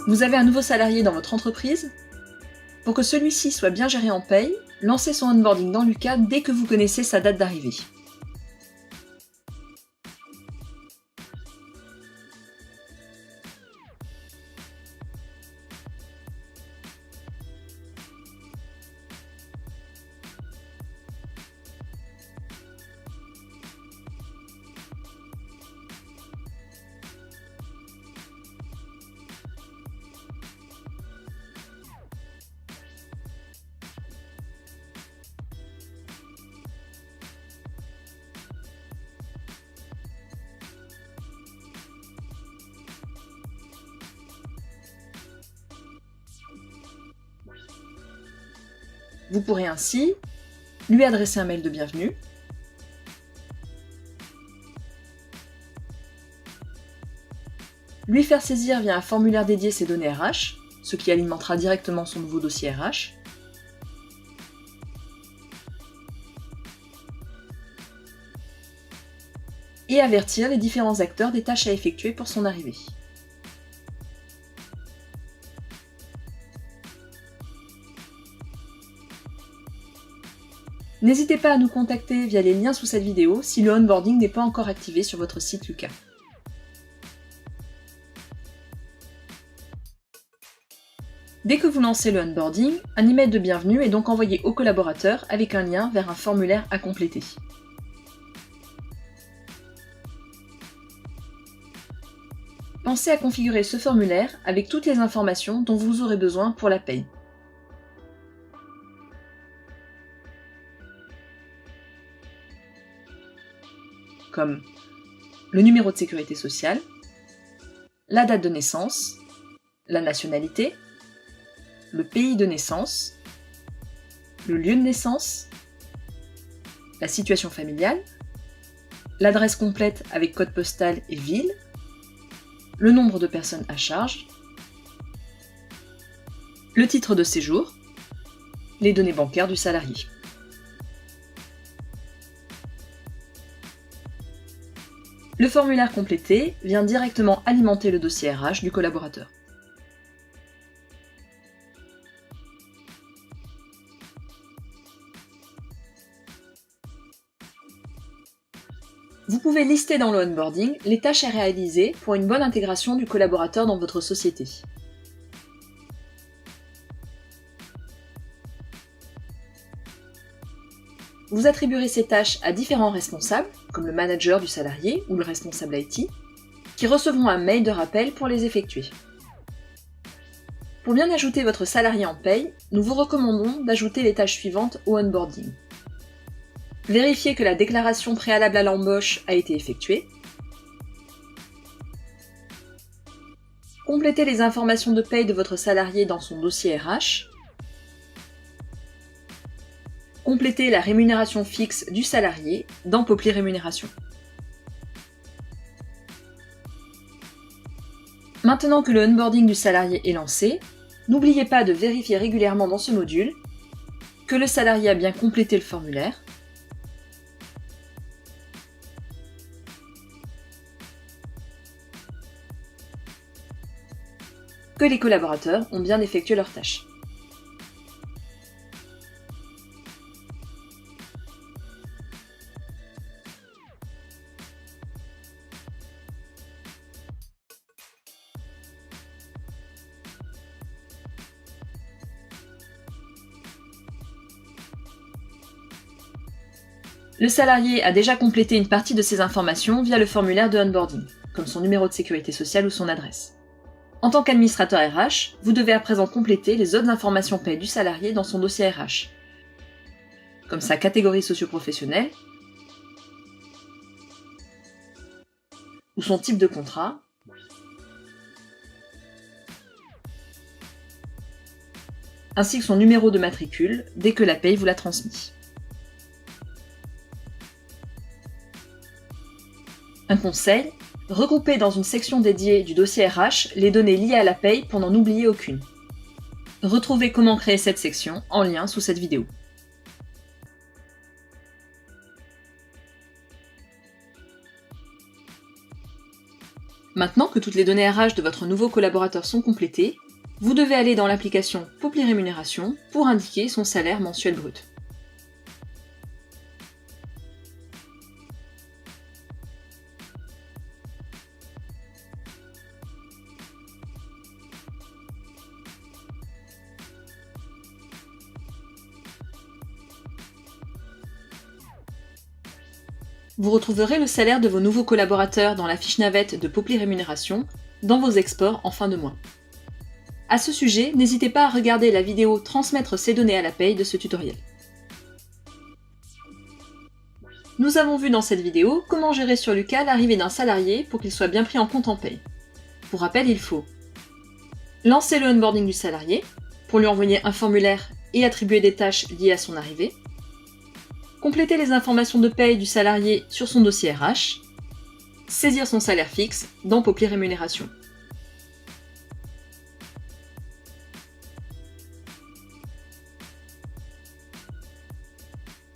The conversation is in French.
Vous avez un nouveau salarié dans votre entreprise? Pour que celui-ci soit bien géré en paye, lancez son onboarding dans Lucas dès que vous connaissez sa date d'arrivée. Vous pourrez ainsi lui adresser un mail de bienvenue, lui faire saisir via un formulaire dédié ses données RH, ce qui alimentera directement son nouveau dossier RH, et avertir les différents acteurs des tâches à effectuer pour son arrivée. N'hésitez pas à nous contacter via les liens sous cette vidéo si le onboarding n'est pas encore activé sur votre site Lucas. Dès que vous lancez le onboarding, un email de bienvenue est donc envoyé au collaborateur avec un lien vers un formulaire à compléter. Pensez à configurer ce formulaire avec toutes les informations dont vous aurez besoin pour la paye. Comme le numéro de sécurité sociale, la date de naissance, la nationalité, le pays de naissance, le lieu de naissance, la situation familiale, l'adresse complète avec code postal et ville, le nombre de personnes à charge, le titre de séjour, les données bancaires du salarié. Le formulaire complété vient directement alimenter le dossier RH du collaborateur. Vous pouvez lister dans le onboarding les tâches à réaliser pour une bonne intégration du collaborateur dans votre société. Vous attribuerez ces tâches à différents responsables, comme le manager du salarié ou le responsable IT, qui recevront un mail de rappel pour les effectuer. Pour bien ajouter votre salarié en paye, nous vous recommandons d'ajouter les tâches suivantes au onboarding. Vérifiez que la déclaration préalable à l'embauche a été effectuée. Complétez les informations de paye de votre salarié dans son dossier RH. Complétez la rémunération fixe du salarié dans Popli Rémunération. Maintenant que le onboarding du salarié est lancé, n'oubliez pas de vérifier régulièrement dans ce module que le salarié a bien complété le formulaire, que les collaborateurs ont bien effectué leurs tâches. Le salarié a déjà complété une partie de ses informations via le formulaire de onboarding, comme son numéro de sécurité sociale ou son adresse. En tant qu'administrateur RH, vous devez à présent compléter les autres informations paye du salarié dans son dossier RH, comme sa catégorie socio-professionnelle ou son type de contrat, ainsi que son numéro de matricule dès que la paye vous l'a transmis. Un conseil, regroupez dans une section dédiée du dossier RH les données liées à la paye pour n'en oublier aucune. Retrouvez comment créer cette section en lien sous cette vidéo. Maintenant que toutes les données RH de votre nouveau collaborateur sont complétées, vous devez aller dans l'application Popli Rémunération pour indiquer son salaire mensuel brut. Vous retrouverez le salaire de vos nouveaux collaborateurs dans la fiche navette de Popli Rémunération, dans vos exports en fin de mois. À ce sujet, n'hésitez pas à regarder la vidéo Transmettre ces données à la paye de ce tutoriel. Nous avons vu dans cette vidéo comment gérer sur Lucas l'arrivée d'un salarié pour qu'il soit bien pris en compte en paye. Pour rappel, il faut lancer le onboarding du salarié, pour lui envoyer un formulaire et attribuer des tâches liées à son arrivée, compléter les informations de paye du salarié sur son dossier RH, saisir son salaire fixe dans Popli Rémunération.